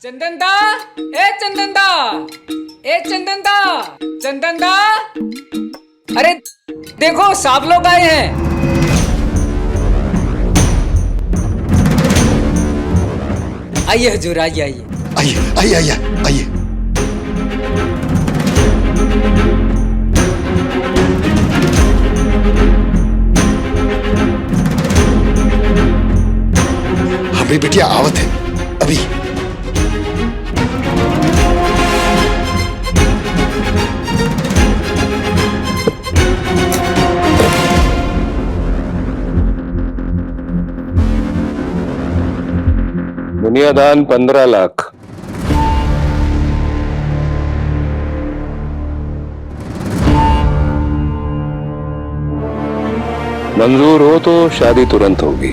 चंदन दा, ए चंदन दा, ए चंदन दा, चंदन दा, अरे देखो सब लोग आए हैं। आइए हुजूर, आइए आइए आइए आइए आइए आइए। हमारी बिटिया आवत है अभी। दुनियादान 15 लाख। मंजूर हो तो शादी तुरंत होगी।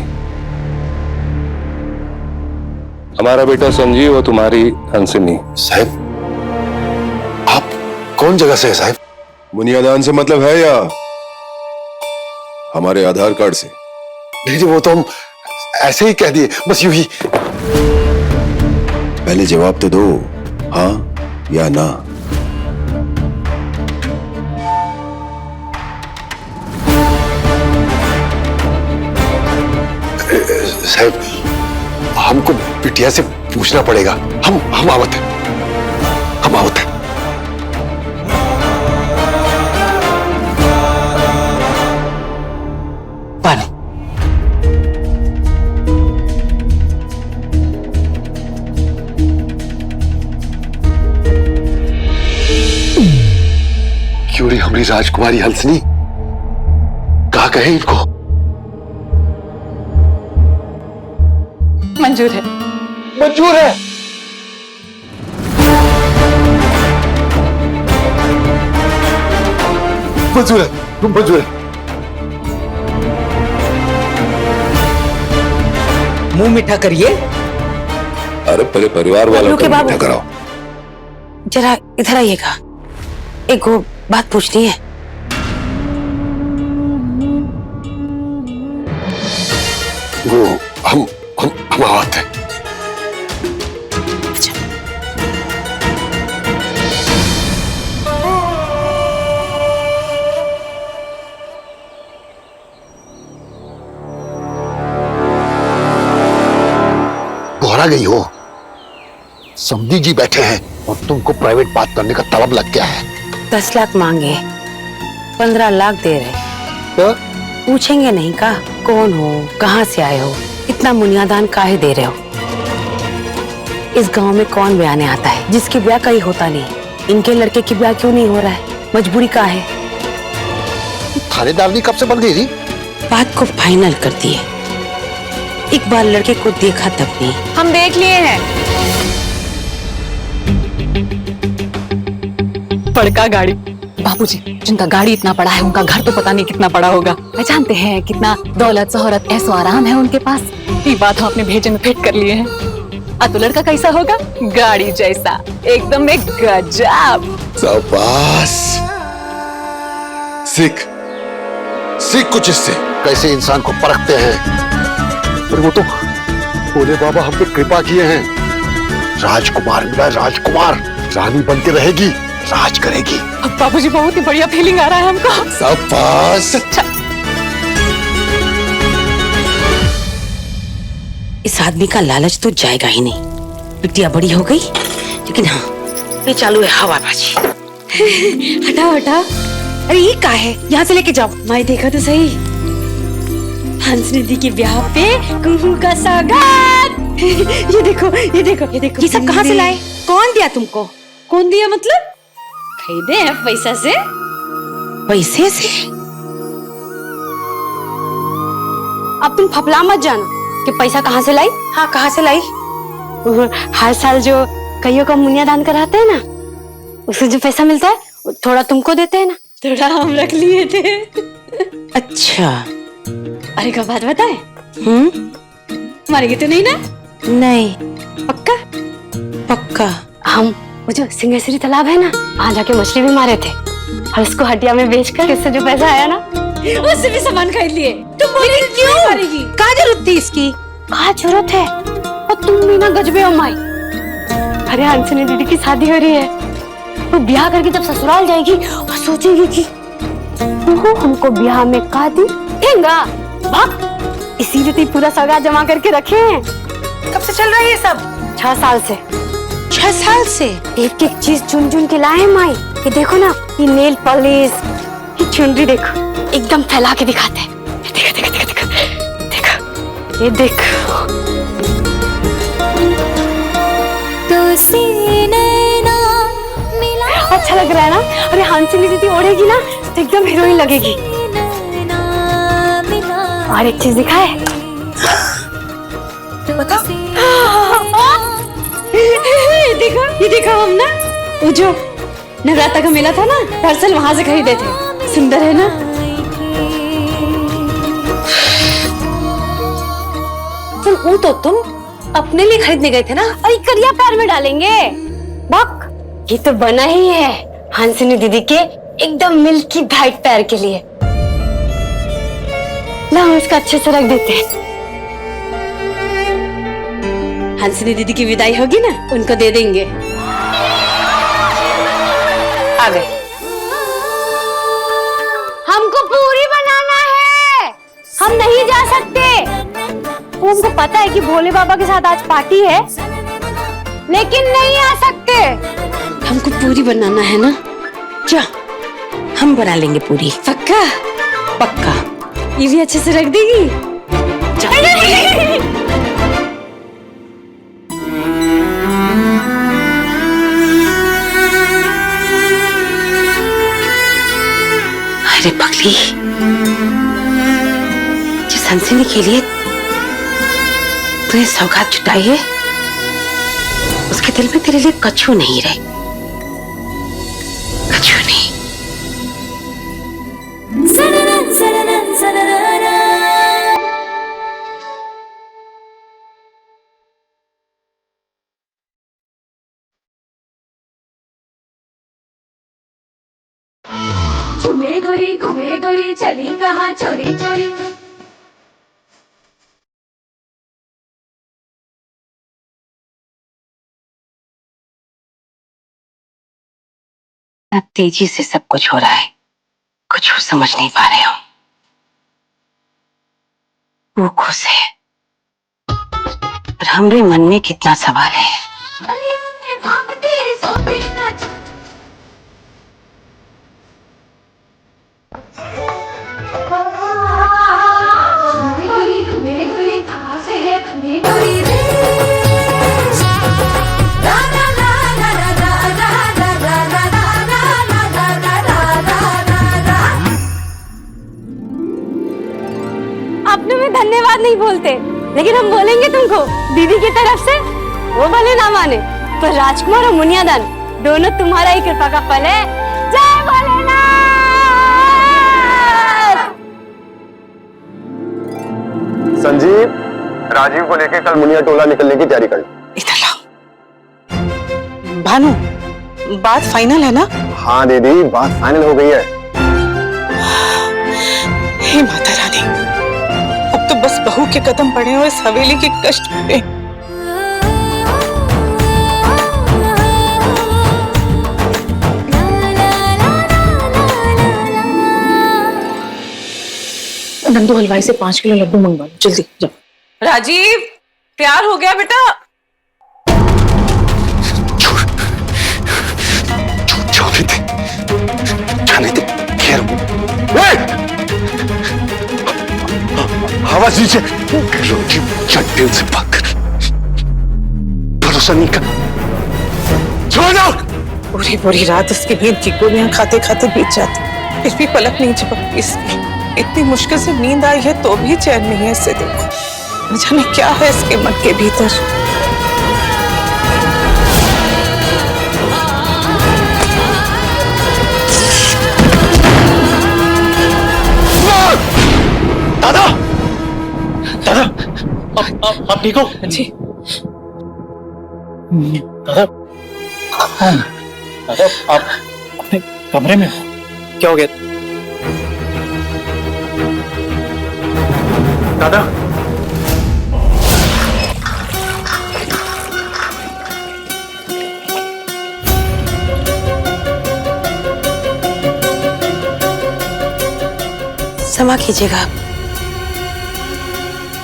हमारा बेटा संजीव और तुम्हारी हंसिनी। साहब आप कौन जगह से है साहब? बुनियादान से मतलब है या हमारे आधार कार्ड से? नहीं जी, वो तो हम ऐसे ही कह दिए, बस यूं ही। पहले जवाब तो दो, हाँ या ना। साहब हमको बिटिया से पूछना पड़ेगा। हम आवत है, हम आवत है। पानी। क्यों रे हमारी राजकुमारी हंसनी, कहा कहे इनको? मंजूर है। मंजूर है। मंजूर है, मंजूर है। मुंह मीठा करिए। अरे पहले परिवार वालों को बाबू इकट्ठा कराओ। जरा इधर आइएगा, एक वो बात पूछनी है। वो हम आवत है। दोहरा गई हो। समधी जी बैठे हैं और तुमको प्राइवेट बात करने का तलब लग गया है। 10 लाख मांगे, 15 लाख दे रहे। तो? पूछेंगे नहीं का कौन हो, कहाँ से आए हो, इतना मुनियादान काहे दे रहे हो? इस गांव में कौन ब्याने आता है जिसकी ब्याह कहीं होता नहीं? इनके लड़के की ब्याह क्यों नहीं हो रहा है? मजबूरी का है? थानेदारनी कब से बन गई थी? बात को फाइनल कर दिए। एक बार लड़के को देखा तब नहीं। हम देख लिए हैं। बड़का गाड़ी। बाबूजी, जिनका गाड़ी इतना बड़ा है उनका घर तो पता नहीं कितना बड़ा होगा। जानते हैं कितना दौलत शोहरत ऐसो आराम है उनके पास। ये बात हम अपने भेजे में फिट कर लिए हैं। तो लड़का कैसा होगा? गाड़ी जैसा, एकदम एक गजब। शाबाश। सीख सीख कुछ इससे। कैसे इंसान को परखते हैं। पर वो तो भोले बाबा हम पे कृपा किए हैं। राजकुमार मिला, राजकुमार। रानी बन के रहेगी, राज करेगी। अब बाबूजी बहुत ही बढ़िया फीलिंग आ रहा है हमको। शाबाश। अच्छा, इस आदमी का लालच तो जाएगा ही नहीं। बिटिया बड़ी हो गई, लेकिन हाँ ये चालू है हवाबाजी। हटाओ हटाओ। अरे ये क्या है? यहाँ से लेके जाओ। मैं देखा तो सही, हंसनी दी के ब्याह पे कुहू का सौगात। ये देखो ये देखो ये देखो। ये सब कहाँ से लाए? कौन दिया तुमको? कौन दिया मतलब? खरीदे हैं पैसा से। पैसे से? अब तुम फपला मत जाना कि पैसा कहाँ से लाई। हाँ कहाँ से लाई? हर साल जो कईयों का मुनियादान कराते हैं ना, उससे जो पैसा मिलता है वो थोड़ा तुमको देते हैं ना, थोड़ा हम रख लिए थे। अच्छा। अरे का बात बताए, मारेगी तो नहीं ना? नहीं। पक्का? पक्का। हम वो जो सिंहेश्वरी तालाब है ना, वहाँ जाके मछली भी मारे थे और उसको हटिया में बेचकर इससे जो पैसा आया ना, उससे भी सामान खरीद लिए। तुम बोली क्यों मारेगी? क्या जरूरत थी इसकी? कहाँ जरूरत है? और तुम भी ना गजबे हो माई। अरे हंसनी दीदी की शादी हो रही है। वो ब्याह करके जब ससुराल जाएगी और सोचेगी कि वो हमको ब्याह में का दी देंगा। भाग, इसीलिए तो पूरा सौगात जमा करके रखे हैं। कब से चल रहा है ये सब? 6 साल से। 6 साल से? एक एक चीज चुन चुन के लाए माई। ये देखो ना, ये नेल पॉलिश, ये चुनरी देखो, एकदम फैला के दिखाते हैं। देखो देखो देखो देखो देखो, ये देखो। अच्छा लग रहा है ना? अरे हंसनी दीदी ओढ़ेगी ना तो एकदम हीरोइन लगेगी। और एक चीज दिखाए, ये देखो हम ना वो जो नवरात्र का मेला था ना, दरअसल वहां से खरीदे थे। सुंदर है ना? वो तो तुम अपने लिए खरीदने गए थे ना? अरे करिया पैर में डालेंगे। बक, ये तो बना ही है हंसनी दीदी के एकदम मिल्की ब्राइट पैर के लिए। ला, हम इसका अच्छे से रख देते हैं। हंसनी दीदी की विदाई होगी ना, उनको दे देंगे। आ गए। हमको पूरी बनाना है, हम नहीं जा सकते। वो हमको पता है कि भोले बाबा के साथ आज पार्टी है, लेकिन नहीं आ सकते। हमको पूरी बनाना है ना? जा, हम बना लेंगे पूरी। पक्का? पक्का। ये भी अच्छे से रख देगी। अरे पगली, जिस हंसनी के लिए तूने सौगात जुटाई है, उसके दिल में तेरे लिए कछु नहीं रहे, कछु नहीं। घूमे गोरी चली कहाँ चोरी चोरी। तेजी से सब कुछ हो रहा है, कुछ समझ नहीं पा रहे हो। वो खुश है, पर हमारे मन में कितना सवाल है। अपने में धन्यवाद नहीं बोलते, लेकिन हम बोलेंगे तुमको दीदी की तरफ से। वो भले ना माने, पर राजकुमार और मुनियादान दोनों तुम्हारा ही कृपा का फल है। जय भोलेनाथ। संजीव, राजीव को लेकर कल मुनिया टोला निकलने की तैयारी कर लो। इधर लाओ। भानु, बात फाइनल है ना? हाँ दीदी, बात फाइनल हो गई है। हे माता रानी, अब तो बस बहू के कदम पड़े और इस हवेली के कष्ट पे। नंदू हलवाई से 5 किलो लड्डू मंगवा लो, जल्दी जाओ। राजीव, प्यार हो गया बेटा? जाने दे, खैर आवाज नीचे। रोटी चट्टे से भागकर भरोसा नहीं कर। छोड़ो। पूरी पूरी रात उसकी नींद की गोलियां खाते खाते बीत जाती, फिर भी पलक नहीं झपकती इसकी। इतनी मुश्किल से नींद आई है तो भी चैन नहीं है इसे। देखो, न जाने क्या है इसके मन के भीतर। दादा, दादा, आप ठीक हो? जी। दादा, दादा, आप अपने कमरे में हो? क्या हो गया? दादा, क्षमा कीजिएगा,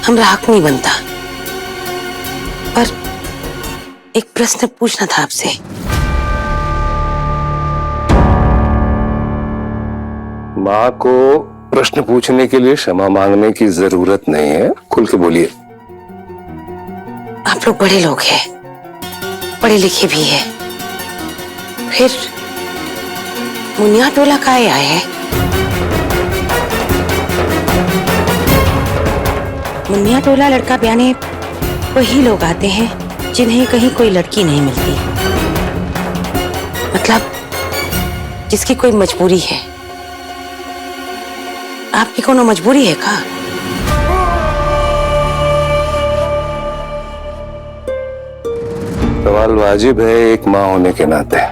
हमरा हक नहीं बनता, पर एक प्रश्न पूछना था आपसे। माँ को प्रश्न पूछने के लिए क्षमा मांगने की जरूरत नहीं है, खुल के बोलिए। आप लोग बड़े लोग हैं, पढ़े लिखे भी हैं, फिर मुनिया टोला काहे आए हैं? मुनिया टोला लड़का ब्याने वही लोग आते हैं जिन्हें कहीं कोई लड़की नहीं मिलती, मतलब जिसकी कोई मजबूरी है। आपकी कोनो मजबूरी है का? सवाल वाजिब है एक माँ होने के नाते।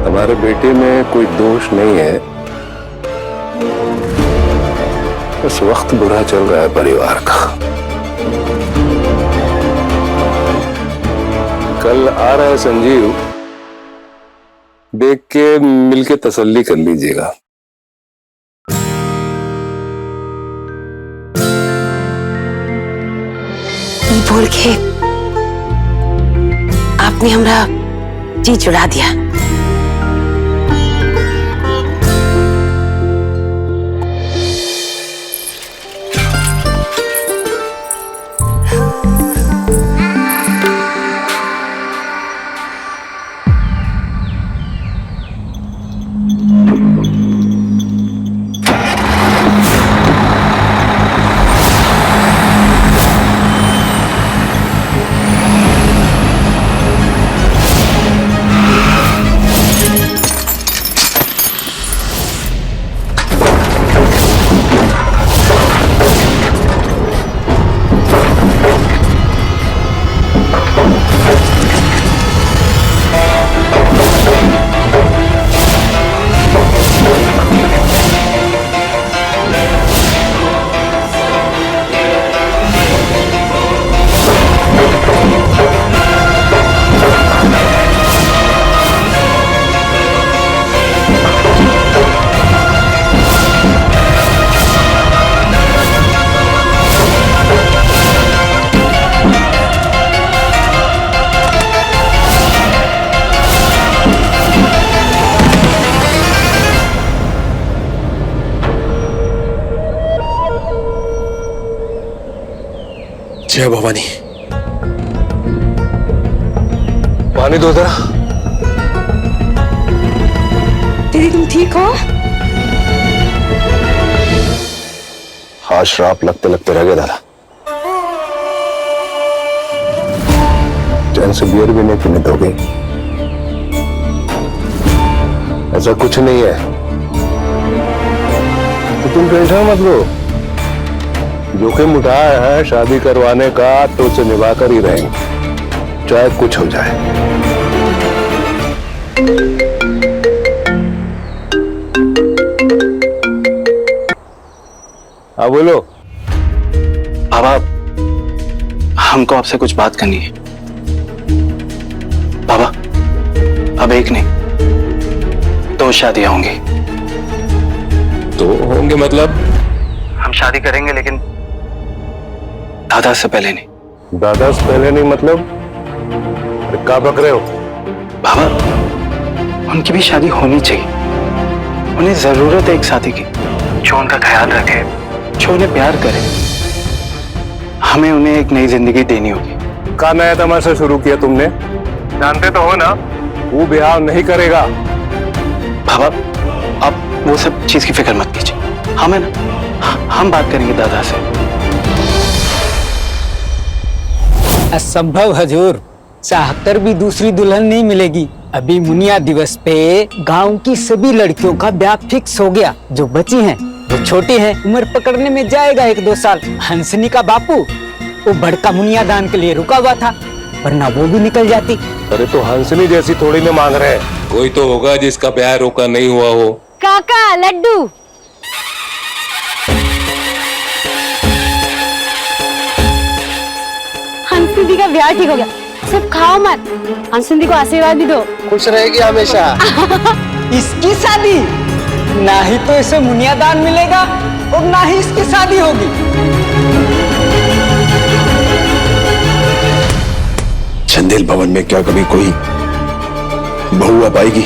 हमारे बेटे में कोई दोष नहीं है, इस वक्त बुरा चल रहा है परिवार का। कल आ रहा है संजीव, देख के मिलके तसल्ली कर लीजिएगा। बोल के आपने हमरा जी चुरा दिया। जय भवानी। पानी दो जरा। दीदी तुम ठीक हो? हाँ, श्राप लगते लगते रह गया दादा। चैन से बियर भी नहीं पीने दोगे? ऐसा कुछ नहीं है, तो तुम टेंशन मत लो। जोखिम उठाया है शादी करवाने का, तो उसे निभा कर ही रहेंगे, चाहे कुछ हो जाए। हाँ बोलो। बाबा, हमको आपसे कुछ बात करनी है। बाबा, अब एक नहीं 2 शादियां होंगी। तो होंगे मतलब? हम शादी करेंगे, लेकिन दादा से पहले नहीं। दादा से पहले नहीं मतलब? अरे क्या बक रहे हो? बाबा, उनकी भी शादी होनी चाहिए। उन्हें जरूरत है एक साथी की जो उनका ख्याल रखे, जो उन्हें प्यार करे। हमें उन्हें एक नई जिंदगी देनी होगी। का नया तमाशा शुरू किया तुमने? जानते तो हो ना वो ब्याह नहीं करेगा। बाबा, आप वो सब चीज की फिक्र मत कीजिए। हमें ना, हम बात करेंगे दादा से। असंभव हजूर, चाहकर भी दूसरी दुल्हन नहीं मिलेगी। अभी मुनिया दिवस पे गांव की सभी लड़कियों का ब्याह फिक्स हो गया। जो बची हैं वो छोटी हैं, उम्र पकड़ने में जाएगा 1-2 साल। हंसनी का बापू वो बड़का मुनिया दान के लिए रुका हुआ था, वरना वो भी निकल जाती। अरे तो हंसनी जैसी थोड़ी न मांग रहे हैं। कोई तो होगा जिसका ब्याह रोका नहीं हुआ हो। काका लड्डू। हंसुदी का ब्याह ठीक हो गया, सिर्फ खाओ मत। हंसुदी को आशीर्वाद भी दो। खुश रहेगी हमेशा। इसकी शादी ना ही तो इसे मुनियादान मिलेगा और ना ही इसकी शादी होगी। चंदेल भवन में क्या कभी कोई बहू आ पाएगी?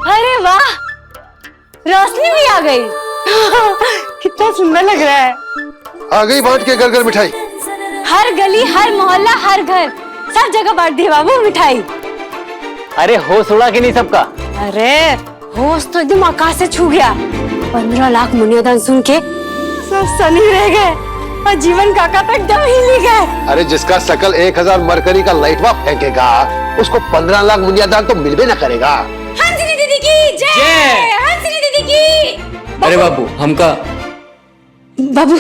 अरे वाह, रोशनी भी आ गई। कितना सुंदर लग रहा है। आ गई बांट के घर घर मिठाई। हर गली, हर मोहल्ला, हर घर, सब जगह बांट दी बाबू मिठाई। अरे होश उड़ा कि नहीं सबका? अरे होश तो एकदम आकाश से छू गया। 15 लाख मुनियादान सुन के सब सनी रह गए और जीवन काका तक दम हिल गए। अरे जिसका शकल 1000 मरकरी का लाइटवा फेंकेगा उसको 15 लाख मुनियादान तो मिलबे ना करेगा। हंसनी दीदी की जय, हंसनी दीदी की। अरे बाबू हमका बाबू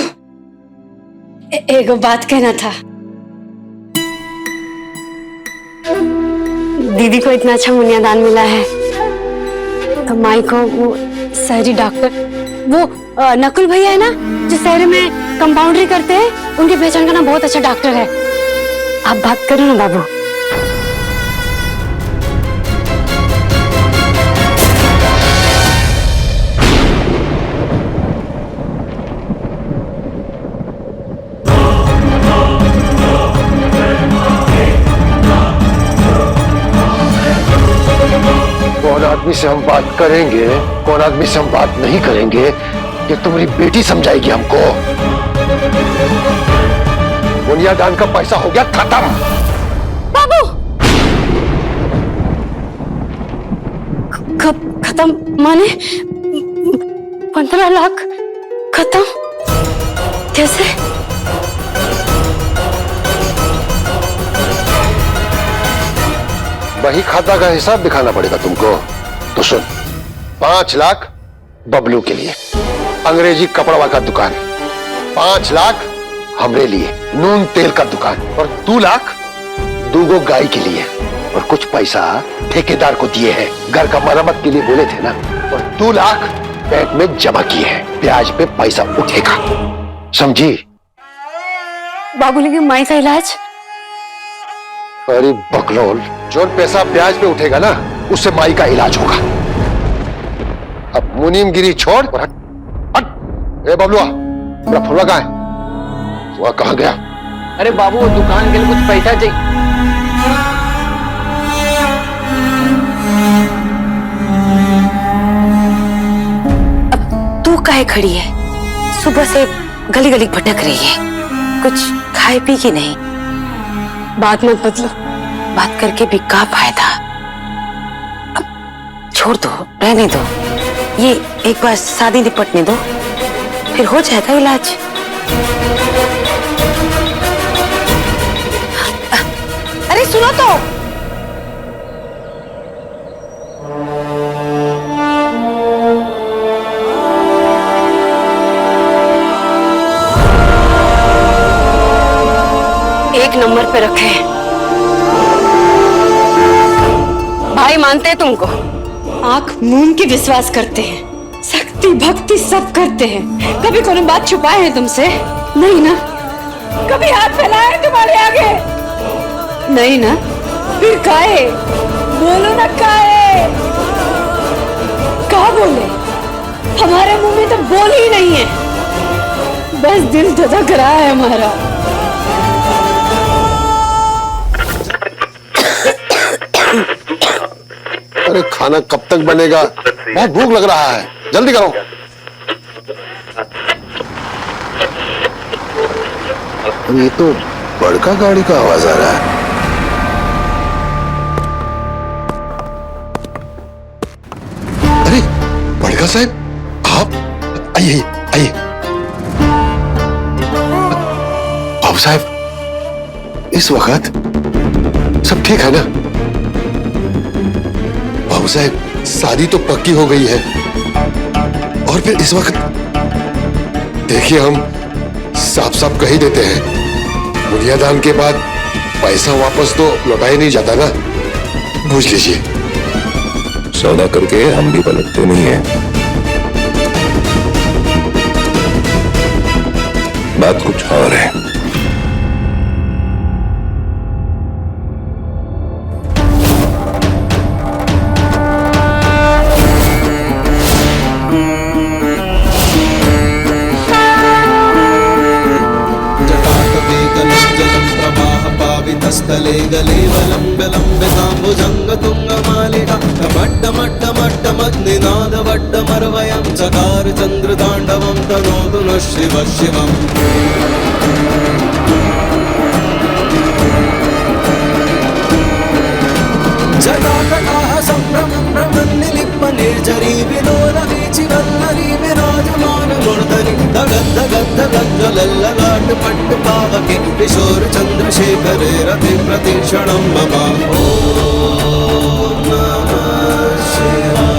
एक बात कहना था। दीदी को इतना अच्छा मुनियादान मिला है तो माई को वो शहरी डॉक्टर, वो नकुल भैया है ना जो शहर में कंपाउंडरी करते हैं, उनके पहचान का ना बहुत अच्छा डॉक्टर है। आप बात करो ना बाबू। कौन आदमी से हम बात करेंगे, कौन आदमी से हम बात नहीं करेंगे, ये तुम्हारी बेटी समझाएगी हमको। मुनियादान का पैसा हो गया खत्म। बाबू खत्म माने 15 लाख खत्म कैसे? वही खाता का हिसाब दिखाना पड़ेगा तुमको। तो सुन, 5 लाख बबलू के लिए अंग्रेजी कपड़वा का दुकान, 5 लाख हमरे लिए नून तेल का दुकान, और 2 लाख 2 गाय के लिए, और कुछ पैसा ठेकेदार को दिए हैं, घर का मरम्मत के लिए बोले थे ना, और 2 लाख बैंक में जमा किए हैं, ब्याज पे पैसा उठेगा, समझी? बाबू लेकिन माई का इलाज? अरे बकलोल, जो पैसा ब्याज पे उठेगा ना उससे माई का इलाज होगा। अब मुनीमगिरी छोड़ और हट, हट। ए बबलुआ, मेरा फुलवा कहाँ है? वह कहाँ गया? अरे बाबू वो दुकान के लिए कुछ पैसा चाहिए। अब तू काहे खड़ी है? सुबह से गली गली भटक रही है, कुछ खाए पी की नहीं? बात मत बदलो, बात करके भी क्या फायदा? अब छोड़ दो, रहने दो, ये एक बार शादी निपटने दो, फिर हो जाएगा इलाज। अरे सुनो तो, एक नंबर पे रखे। भाई मानते हैं तुमको, आंख मूंद के विश्वास करते हैं, शक्ति भक्ति सब करते हैं, कभी कोई बात छुपाए हैं तुमसे? नहीं ना? कभी हाथ फैलाए हैं तुम्हारे आगे? नहीं ना? फिर काहे? बोलो ना काहे? कहा बोले? हमारे मुंह में तो बोल ही नहीं है, बस दिल धधक रहा है हमारा। अरे खाना कब तक बनेगा? बहुत भूख लग रहा है, जल्दी करो। ये तो बड़का गाड़ी का आवाज आ रहा है। अरे बड़का साहब, आप आइए आइए। बाबू साहब, इस वक्त सब ठीक है ना? बाबू साहब, शादी तो पक्की हो गई है, और फिर इस वक्त देखिए, हम साफ साफ कह ही देते हैं, मुनियादान के बाद पैसा वापस तो लौटाया नहीं जाता ना, पूछ लीजिए। सौदा करके हम भी पलटते नहीं हैं। बात कुछ और है। गले गले वलंब लंबितांबुजंग तुंग मालिका मट्ट मट्ट मट्ट मग्निनाद वट्ट मर्वयं चकार चंद्र तांडवं तनोतु नः शिव शिवम् जटाकटाह सम्भ्रमं भ्रमन्निलिप्प निर्झरी विलोल वीचि वल्लरी विराजमान मूर्धनि धगद् धगद् धगद् ज्वलल्ललाट पट्ट पावके किशोर चंद्रशेखरे रति प्रतिक्षणं मम ॐ नमः शिवाय।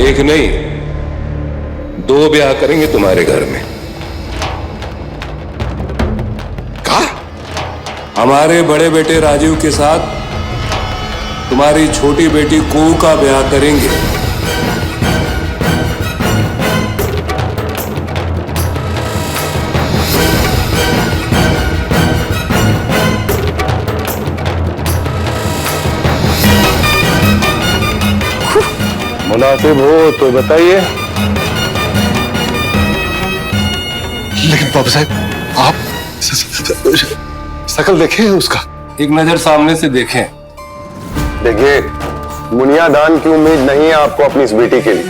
एक नहीं, 2 ब्याह करेंगे तुम्हारे घर में। कहा? हमारे बड़े बेटे राजीव के साथ तुम्हारी छोटी बेटी कुहू का ब्याह करेंगे। मुनासिब हो तो बताइए। लेकिन बाबू साहब, आप शकल देखे हैं उसका? एक नजर सामने से देखें। देखिए, मुनिया दान की उम्मीद नहीं है आपको अपनी इस बेटी के लिए।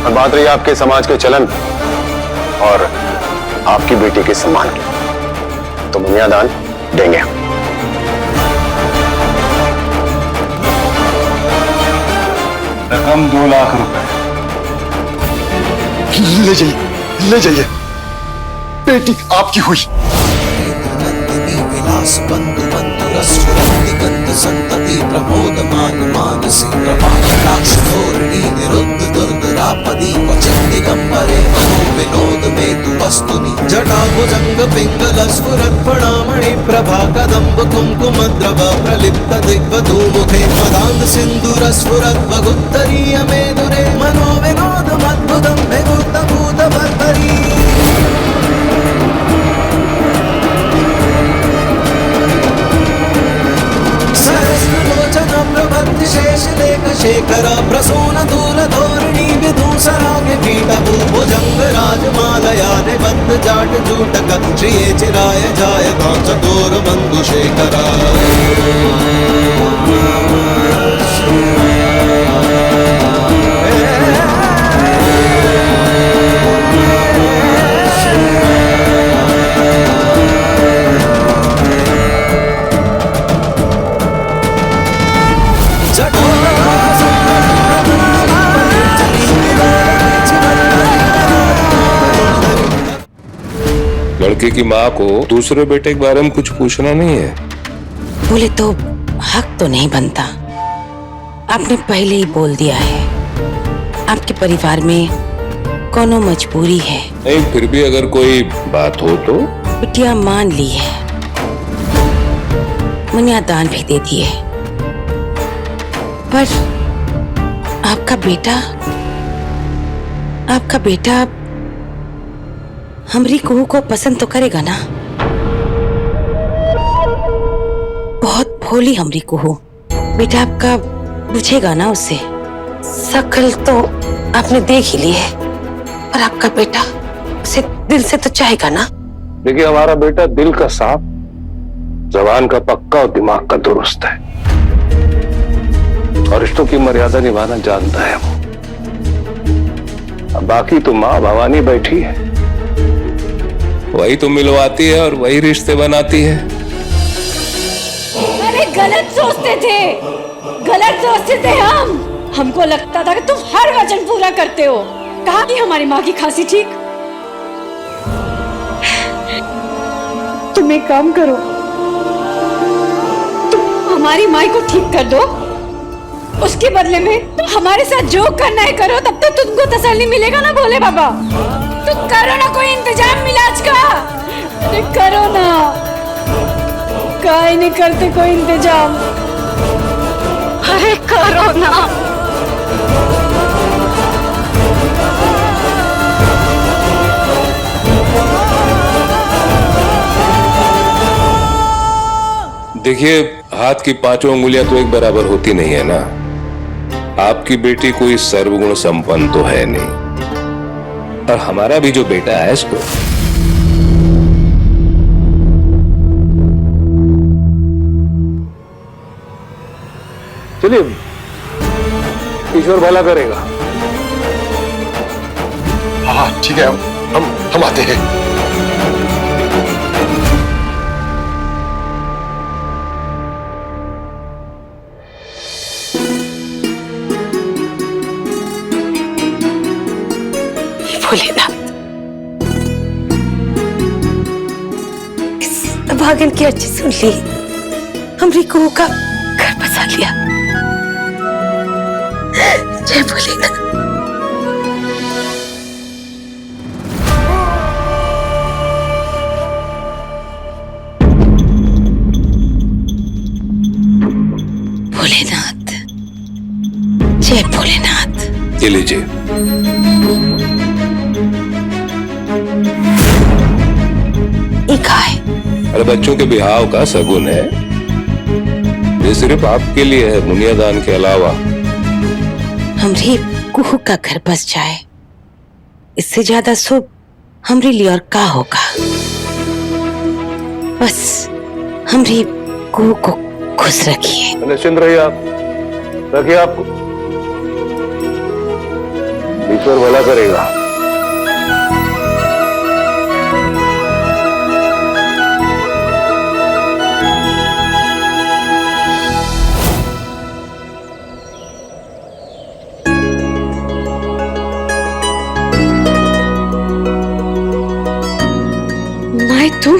और बात रही आपके समाज के चलन और आपकी बेटी के सम्मान की, तो मुनिया दान देंगे हम। रकम 2 लाख रुपए। ले जाइए, ले जाइए, बेटी आपकी हुई। विलास बंधु बंधु रसुरंति गंध संतति प्रमोद मान मानसी प्रभाकटाक्ष धोरणी निरुद्ध दुर्धरापदी क्वचित दिगंबरे मनो विनोद में तु वस्तुनि जटा भुजंग पिंगल स्फुरत् फणामणि प्रभा कदम्ब कुंकुमद्रव प्रलिप्त दिग्वधू मुखे मदान्ध सिंधुर स्फुरत् वगुत्तरीय मेदुरे मनो विनोद मद्भुतम् विभूत भूत भर्तरी। शेषलेख शेखर प्रसून दूल धोरणी विदूसरागे पीठ भूभुजंग राजमालया निबद्ध जाट जूटक श्रिये चिराय जाय चकोर बंधु शेखरा। लड़के की माँ को दूसरे बेटे के बारे में कुछ पूछना नहीं है। बोले तो हक तो नहीं बनता। आपने पहले ही बोल दिया है। आपके परिवार में कोनो मजबूरी है। नहीं, फिर भी अगर कोई बात हो तो। बिटिया मान ली है, मुनिया दान भी दे दिए, पर आपका बेटा हमरी कुहू को पसंद तो करेगा ना? बहुत भोली हमरी कुहू, बेटा आपका पूछेगा ना उससे। शकल तो आपने देख ही ली है, पर आपका बेटा उसे दिल से तो चाहेगा ना? देखिए, हमारा बेटा दिल का साफ, जबान का पक्का और दिमाग का दुरुस्त है और रिश्तों की मर्यादा निभाना जानता है वो। अब बाकी तो माँ भवानी बैठी है, वही तो मिलवाती है और वही रिश्ते बनाती है। अरे गलत सोचते थे हमको लगता था कि तुम हर वचन पूरा करते हो। कहा कि हमारी माँ की खांसी ठीक। तुम एक काम करो, तुम हमारी माँ को ठीक कर दो, उसके बदले में तुम हमारे साथ जो करना है करो, तब तक तुमको तसल्ली मिलेगा ना भोले बाबा। तो करो ना कोई इंतजाम इलाज का। अरे करो ना, काहे नहीं करते कोई इंतजाम? अरे करो ना। देखिए, हाथ की पांचों उंगलियां तो एक बराबर होती नहीं है ना। आपकी बेटी कोई सर्वगुण संपन्न तो है नहीं, और हमारा भी जो बेटा है इसको चलिए, ईश्वर भला करेगा। हाँ ठीक है, हम आते हैं। भोलेनाथ, इस भागन की अर्जी सुन ली, हमरी को का घर बसा लिया। जय भोलेनाथ। भोलेनाथ, जय भोलेनाथ। ये लीजिए। अरे बच्चों के बिहाव का सगुन है, ये सिर्फ आपके लिए है, मुनिया दान के अलावा। हमरी कुहू का घर बस जाए, इससे ज्यादा शुभ हमरे लिए और का होगा। बस हमरी कुहू को खुश रखिए। निश्चिंत रहिए आप, रखिए आपको, ईश्वर भला करेगा। तू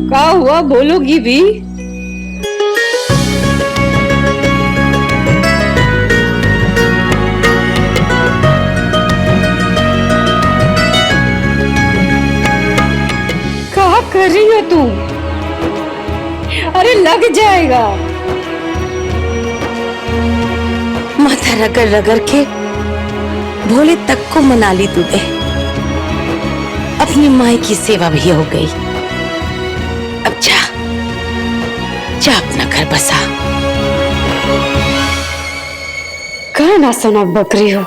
क्या हुआ, बोलोगी भी? क्या कर रही हो तुम? अरे लग जाएगा। माथा रगड़ रगड़ के भोले तक को मना ली तूने। अपनी माई की सेवा भी हो गई। अब जा जा अपना घर बसा। कहा ना सुना बकरी हो।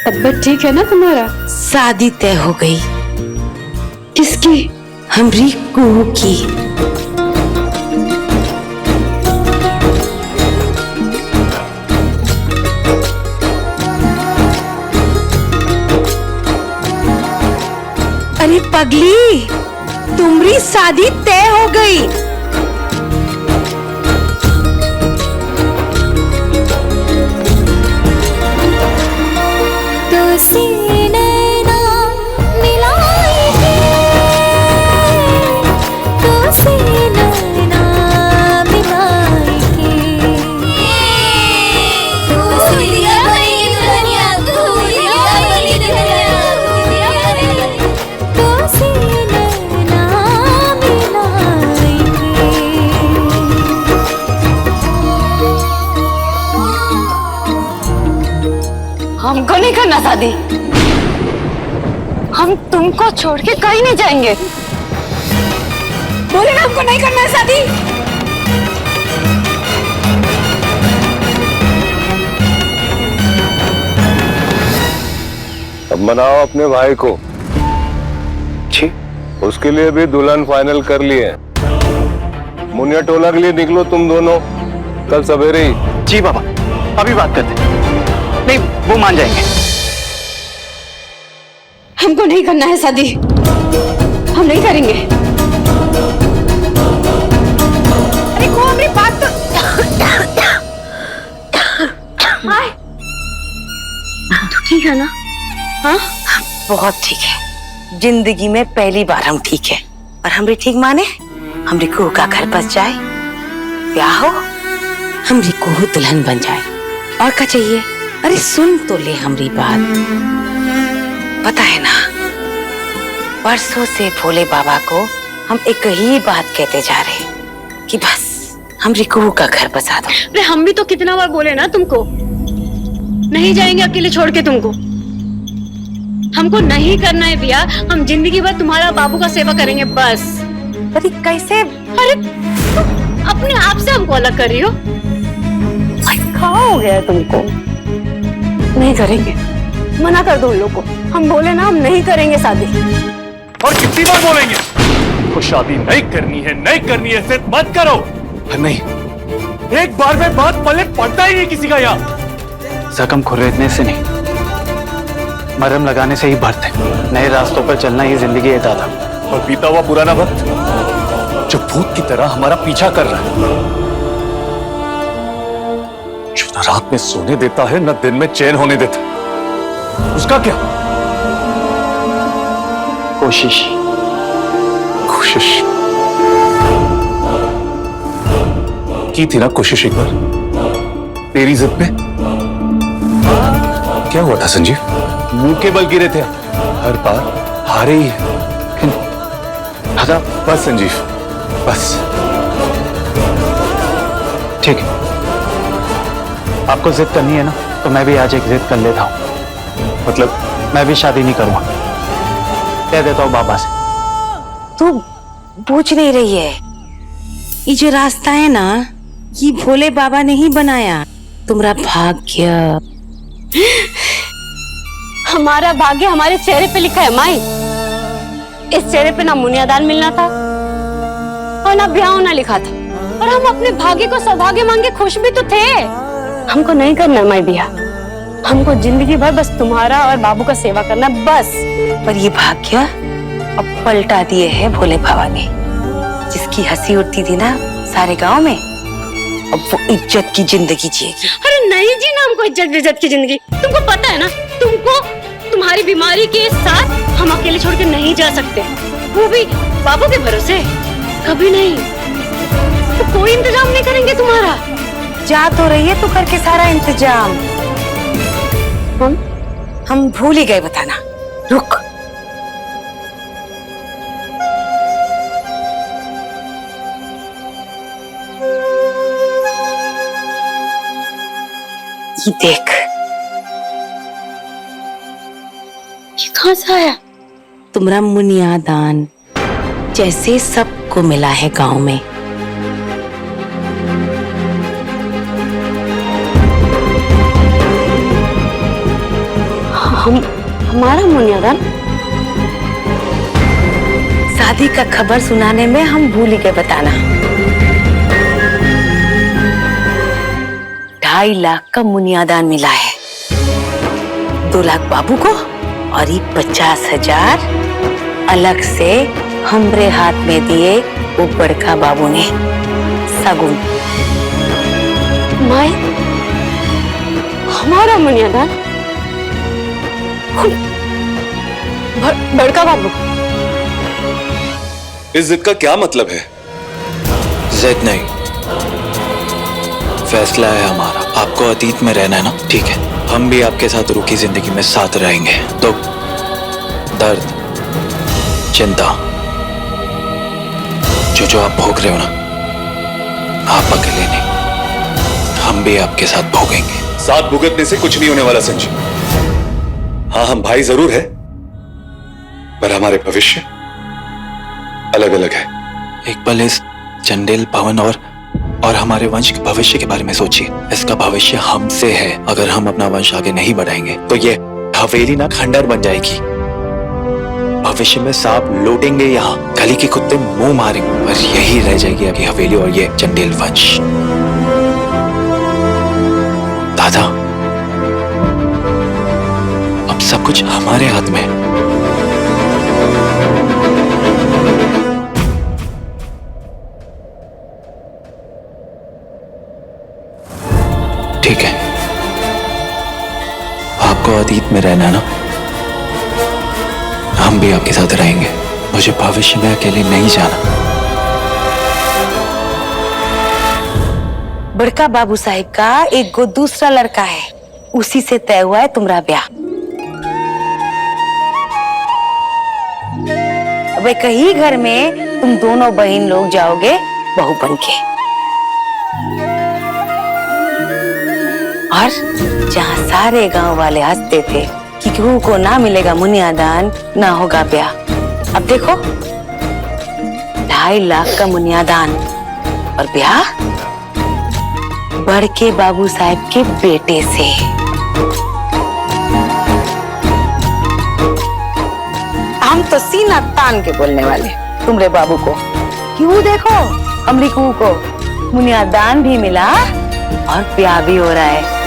तबीयत ठीक है ना तुम्हारा? शादी तय हो गई। किसकी? हमरी कुहू की। अरे पगली, तुम्हारी शादी तय हो गई। तो सीने ना मिलाएंगे, तो सीने ना मिलाएंगे, तो सीने बनी दुनिया, तो सीने बनी दुनिया, तो सीने ना मिलाएंगे। हमको नहीं करना शादी। हम तुमको छोड़ के कहीं नहीं जाएंगे। बोले ना हमको नहीं करना है शादी। अब मनाओ अपने भाई को। जी, उसके लिए भी दुल्हन फाइनल कर लिए। मुनिया टोला के लिए निकलो तुम दोनों कल सवेरे ही। जी बाबा, अभी बात करते हैं। नहीं, वो मान जाएंगे। हमको नहीं करना है शादी। हम नहीं करेंगे। अरे को हमारी बात तो तू ठीक है ना? हाँ, बहुत ठीक है। जिंदगी में पहली बार हम ठीक है। और हमरे ठीक माने हमरी कुहू का घर बस जाए, ब्याह हो, हमरी कुहू दुल्हन बन जाए। और क्या चाहिए? अरे सुन तो ले हमरी बात। पता है ना, बरसों से भोले बाबा को हम एक ही बात कहते जा रहे कि बस हमरी कुहू का घर बसा दो। अरे हम भी तो कितना बार बोले ना तुमको, नहीं जाएंगे अकेले छोड़ के तुमको। हमको नहीं करना है ब्याह, हम जिंदगी भर तुम्हारा बाबू का सेवा करेंगे बस। अरे कैसे? अरे तुम अपने आप से हमको अलग कर रही हो। क्या हो गया है तुमको? नहीं करेंगे, मना कर दो उन लोग को। हम बोले ना हम नहीं करेंगे शादी। और कितनी बार बोलेंगे? वो शादी नहीं करनी है, नहीं करनी है, सिर्फ मत करो। नहीं, एक बार में बात पल्ले पड़ता ही नहीं किसी का यार। जख्म खुरेदने से नहीं, मरहम लगाने से ही भरते। नए रास्तों पर चलना ही जिंदगी है दादा। और बीता हुआ पुराना वक्त जो भूत की तरह हमारा पीछा कर रहा है, जो न रात में सोने देता है न दिन में चैन होने देता, उसका क्या? कोशिश की थी ना कोशिश एक बार, तेरी जिद पे। क्या हुआ था संजीव? मुंह के बल गिरे थे, हर बार हारे ही है। बस संजीव, बस। ठीक है, आपको जिद करनी है ना, तो मैं भी आज एक जिद कर लेता हूँ। मतलब? मैं भी शादी नहीं करूंगा, कह देता हूँ बाबा से। तू पूछ नहीं रही है। ये जो रास्ता है ना, ये भोले बाबा ने ही बनाया। तुम्हारा भाग्य, हमारा भाग्य हमारे चेहरे पे लिखा है माई। इस चेहरे पे ना मुनियादान मिलना था और ना ब्याह होना लिखा था, और हम अपने भाग्य को सौभाग्य मान के खुश भी तो थे। हमको नहीं करना माई ब्याह, हमको जिंदगी भर बस तुम्हारा और बाबू का सेवा करना बस। पर ये भाग्य अब पलटा दिए है भोले बाबा ने। जिसकी हंसी उठती थी ना सारे गांव में, अब वो इज्जत की जिंदगी जिएगी। अरे नहीं जीना हमको इज्जत बेइज्जत की जिंदगी। तुमको पता है ना, तुमको तुम्हारी बीमारी के साथ हम अकेले छोड़ के नहीं जा सकते, वो भी बाबू के भरोसे। कभी नहीं, तो कोई इंतजाम नहीं करेंगे तुम्हारा। जा तो रही है तू करके सारा इंतजाम। हम भूल ही गए बताना। रुक, ये देख। ये कहाँ से आया? तुम्हारा मुनियादान जैसे सबको मिला है गांव में। हमारा मुनियादान? शादी का खबर सुनाने में हम भूल ही गए बताना। 2.5 लाख का मुनियादान मिला है। 2 लाख बाबू को और ये 50,000 अलग से हमरे हाथ में दिए वो बड़का बाबू ने सगुन। माई, हमारा मुनियादान? बड़का बाबू? इस जिद का क्या मतलब है? जिद नहीं, फैसला है हमारा। आपको अतीत में रहना है ना, ठीक है, हम भी आपके साथ रूखी जिंदगी में साथ रहेंगे। दुख, दर्द, चिंता, जो आप भोग रहे हो ना, आप अकेले नहीं, हम भी आपके साथ भोगेंगे। साथ भुगतने से कुछ नहीं होने वाला संजीव। हाँ, हम भाई जरूर है, पर हमारे भविष्य अलग अलग है। एक पल इस चंडेल भवन और हमारे वंश के भविष्य के बारे में सोचिए। इसका भविष्य हमसे है। अगर हम अपना वंश आगे नहीं बढ़ाएंगे तो ये हवेली ना खंडर बन जाएगी। भविष्य में सांप लौटेंगे यहाँ, गली के कुत्ते मुंह मारेंगे, और यही रह जाएगी आपकी हवेली और ये चंडेल वंश। दादा, अब सब कुछ हमारे हाथ में है। ठीक है, आपको अतीत में रहना है ना, हम भी आपके साथ रहेंगे। मुझे भविष्य में अकेले नहीं जाना। बड़का बाबू साहिब का एक गो दूसरा लड़का है, उसी से तय हुआ है तुम्हारा ब्याह। अब एक ही घर में तुम दोनों बहन लोग जाओगे बहू बन के, और जहाँ सारे गांव वाले हंसते थे कि केहू को ना मिलेगा मुनियादान, ना होगा ब्याह। अब देखो 2.5 लाख का मुनियादान और ब्याह बड़ के बाबू साहब के बेटे से। हम तो सीना तान के बोलने वाले तुमरे बाबू को, क्यों देखो अमरीकू को मुनियादान भी मिला और ब्याह भी हो रहा है।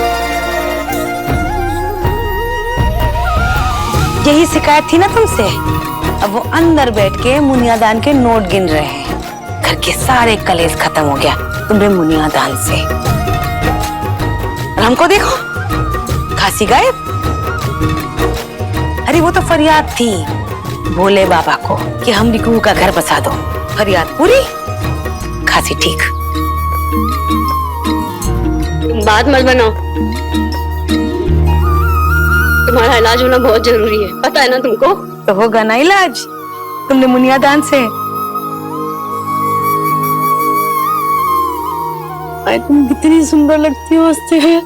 यही शिकायत थी ना तुमसे, अब वो अंदर बैठ के मुनियादान के नोट गिन रहे हैं। घर के सारे कलेश खत्म हो गया तुम्हारे मुनियादान से। और हमको देखो खांसी गायब। अरे वो तो फरियाद थी भोले बाबा को कि हम रिकू का घर बसा दो। फरियाद पूरी, खांसी ठीक। बात मत बनाओ, तुम्हारा इलाज होना बहुत जरूरी है, पता है ना तुमको। तो होगा ना इलाज तुमने मुनियादान से। तुम कितनी सुंदर लगती हो हंसते हैं।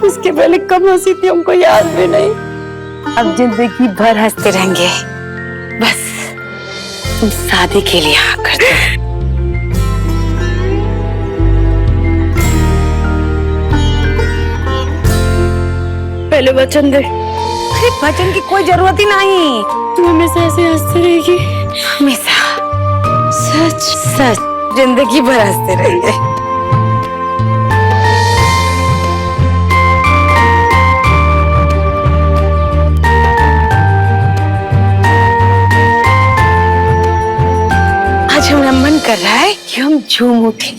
उसके पहले कब हंसी थी हमको याद भी नहीं। अब जिंदगी भर हंसते रहेंगे, बस तुम शादी के लिए हाँ कर दो। पहले वचन दे। अरे वचन की कोई जरूरत ही नहीं, तू हमेशा ऐसे हंसती रहेगी। हमेशा सच सच जिंदगी भर हंसते रहेंगे। आज हमारा मन कर रहा है कि हम झूम उठे।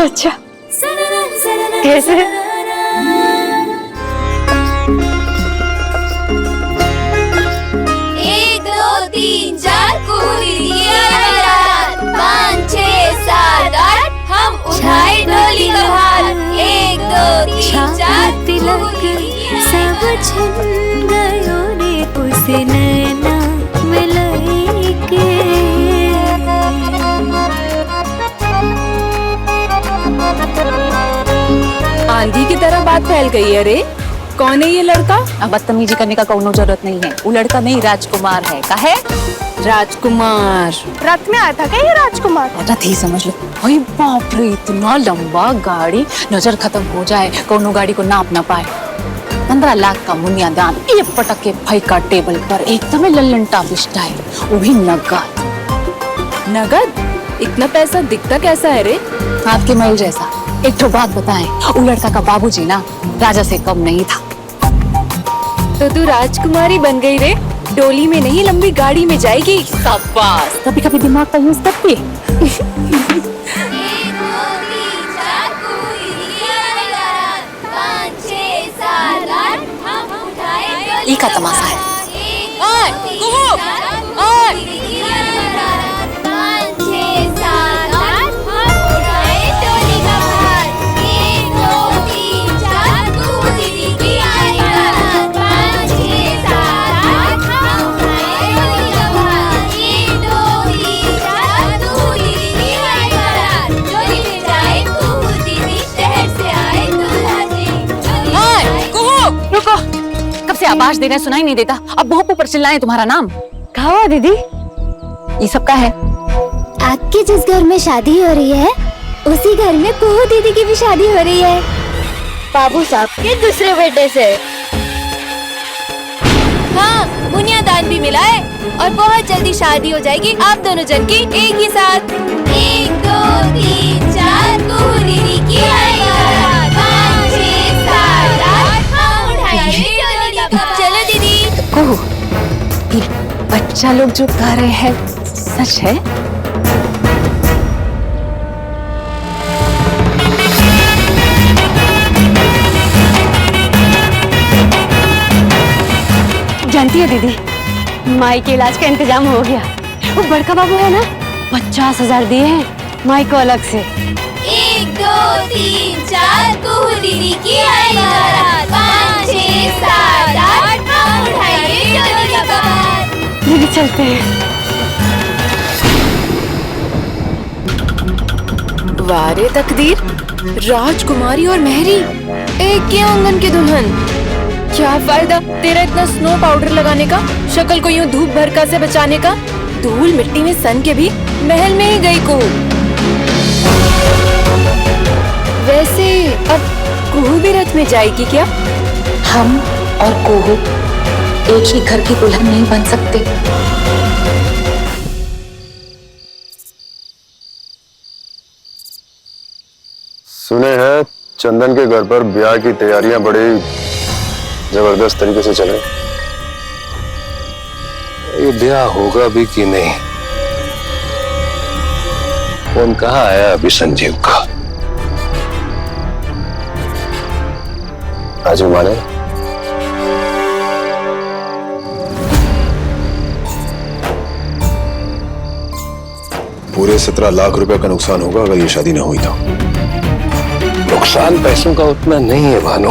अच्छा कैसे? उठाए डोली का हार, 1 2 3 4 तिलक सब छिन गयो रे उसे नैना मिलाई के। आंधी की तरह बात फैल गई है रे। कौन है ये लड़का? अब बदतमीजी करने का कोनो जरूरत नहीं है। वो लड़का नहीं राजकुमार है। का है राजकुमार। रात में आया था क्या ये राजकुमार? रथ ही समझ लो। भाई बाप रे, इतना लंबा गाड़ी, नजर खत्म हो जाए, कोनो गाड़ी को नाप ना पाए। 15 लाख का मुनियादान, ये पटक के भाई का टेबल पर एकदम लल्लन टाप स्टाइल, वो भी नगद। नगद? इतना पैसा दिखता कैसा है रे? आपके महल जैसा। एक तो बात बताएं, वो लड़का का बाबूजी ना राजा से कम नहीं था। तो तू राजकुमारी बन गई रे। डोली में नहीं, लंबी गाड़ी में जाएगी। शाबाश, कभी कभी दिमाग का यूज करती है। ये का तमाशा है? से आवाज दे रहे हैं, सुनाई नहीं देता। अब बहुत ऊपर चिल्लाएं तुम्हारा नाम। कहाँ हुआ दीदी? ये सब का है? आपके जिस घर में शादी हो रही है उसी घर में कुहू दीदी की भी शादी हो रही है, बाबू साहब के दूसरे बेटे से। हाँ, मुनियादान भी मिला है और बहुत जल्दी शादी हो जाएगी आप दोनों जन की एक ही साथ। 1 2 3 4 कुहू दीदी की आई, 5 6 7 8 हम उठाएंगे। चलो दीदी। कुहू, ये बच्चा लोग जो गा रहे हैं सच है? जानती है दीदी, माई के इलाज का इंतजाम हो गया। वो बड़का बाबू है ना, 50,000 दिए हैं माई को अलग से। 1 2 3 4 कुहू दीदी की आई, 5 6 7 8 हम उठाएंगे डोली का बार। दीदी चलते हैं। वारे तकदीर, राजकुमारी और मेहरी एक के आंगन की दुल्हन। क्या फायदा तेरा इतना स्नो पाउडर लगाने का, शक्ल को यूं धूप भड़का से बचाने का। धूल मिट्टी में सन के भी महल में ही गई को। वैसे अब कुहू भी रथ में जाएगी क्या? हम और कोहू एक ही घर की दुल्हन नहीं बन सकते। सुने हैं चंदन के घर पर ब्याह की तैयारियां बड़ी जबरदस्त तरीके से चल रही। ये ब्याह होगा भी कि नहीं? फोन कहाँ आया अभी संजीव का? आज माने पूरे 17 लाख रुपए का नुकसान होगा अगर ये शादी ना हुई तो। नुकसान पैसों का उतना नहीं है भानु।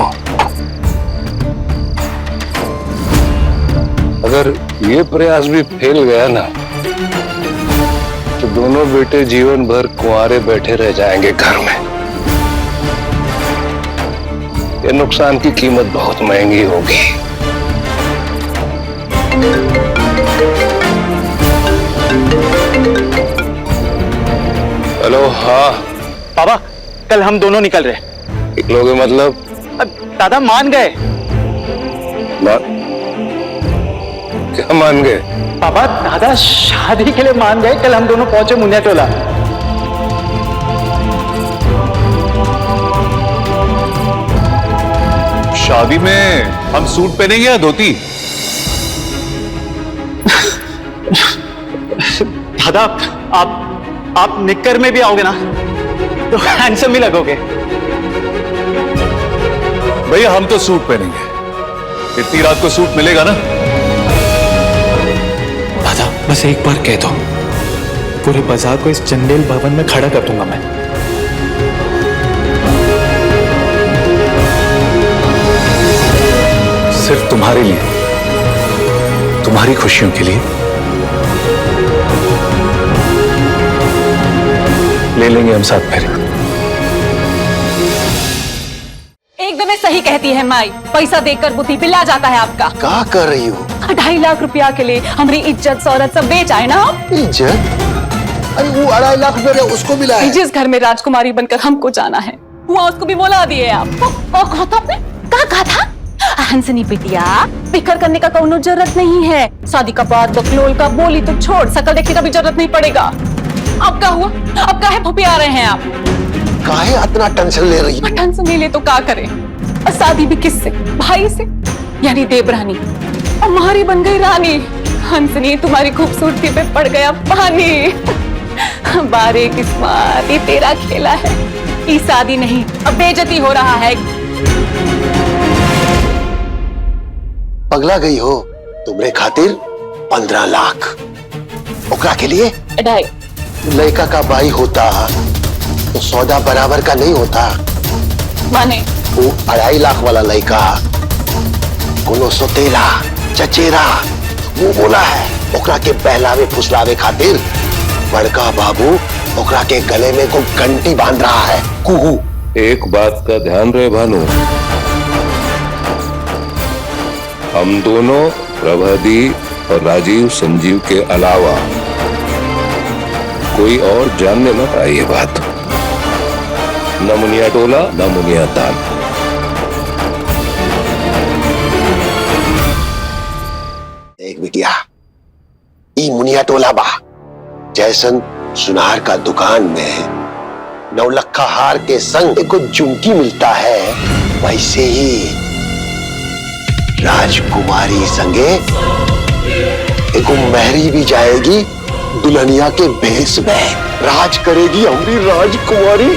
अगर ये प्रयास भी फेल गया ना तो दोनों बेटे जीवन भर कुंवारे बैठे रह जाएंगे घर में। ये नुकसान की कीमत बहुत महंगी होगी। हेलो। हाँ पापा, कल हम दोनों निकल रहे। निकलोगे मतलब? दादा मान गए। क्या मान गए? पापा, दादा शादी के लिए मान गए। कल हम दोनों पहुंचे मुनिया टोला। शादी में हम सूट पहनेंगे या धोती? दादा, आप निक्कर में भी आओगे ना तो हैंडसम भी लगोगे। भैया हम तो सूट पहनेंगे। इतनी रात को सूट मिलेगा ना? दादा बस एक बार कह दो, पूरे बाजार को इस चंदेल भवन में खड़ा कर दूंगा मैं। सिर्फ तुम्हारे लिए, तुम्हारी खुशियों के लिए ले लेंगे हम साथ फेरे। एकदम सही कहती है माई, पैसा देकर बुद्धि बिला जाता है आपका। क्या कर रही हो? 2.5 लाख रुपया के लिए हमारी इज्जत शौहरत सब बेच आए ना आप। इज्जत? अरे वो 2.5 लाख रुपया उसको मिला है। जिस घर में राजकुमारी बनकर हमको जाना है वहाँ उसको भी बोला दिए आप। और कहा था आपने? कहा था? हंसनी बिटिया, फिक्र करने का कोनो जरूरत नहीं है। शादी का बाद बकलोल का बोली तो छोड़, शकल देखने का भी जरूरत नहीं पड़ेगा। अब क्या हुआ? अब काहे फुफी आ रहे हैं आप? काहे इतना टेंशन ले रही है? टेंशन नहीं ले तो क्या करें? और शादी भी किससे? भाई से, यानी देवरानी। और मारी बन गई रानी। हंसनी, तुम्हारी खूबसूरती पे पड़ गया पानी। बारे किस्मत, ये तेरा खेला है। ये शादी नहीं, अब बेइज्जती हो रहा है। पगला गई हो? तुमरे खातिर 15 लाख। ओकरा के लिए 2.5 लड़का का भाई होता तो सौदा बराबर का नहीं होता। माने वो 2.5 लाख वाला लड़का कोनो सोतेला चचेरा वो बोला है ओकरा के बहलावे फुसलावे खातिर बड़का बाबू ओकरा के गले में को घंटी बांध रहा है। कुहू। एक बात का ध्यान रहे भानु, हम दोनों प्रभादी और राजीव संजीव के अलावा कोई और जानने न पाए ये बात। न मुनिया टोला न मुनिया दान। एक बिटिया, ई मुनिया टोला बा जैसन सुनार का दुकान में 9 लखा हार के संग एक झुमकी मिलता है, वैसे ही राजकुमारी संगे एक मेहरी भी जाएगी दुल्हनिया के भेष में। राज करेगी हमारी राजकुमारी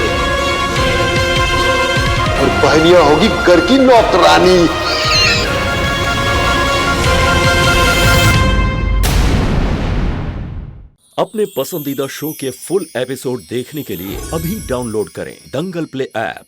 और बहनिया होगी घर की नौकरानी। अपने पसंदीदा शो के फुल एपिसोड देखने के लिए अभी डाउनलोड करें दंगल प्ले ऐप।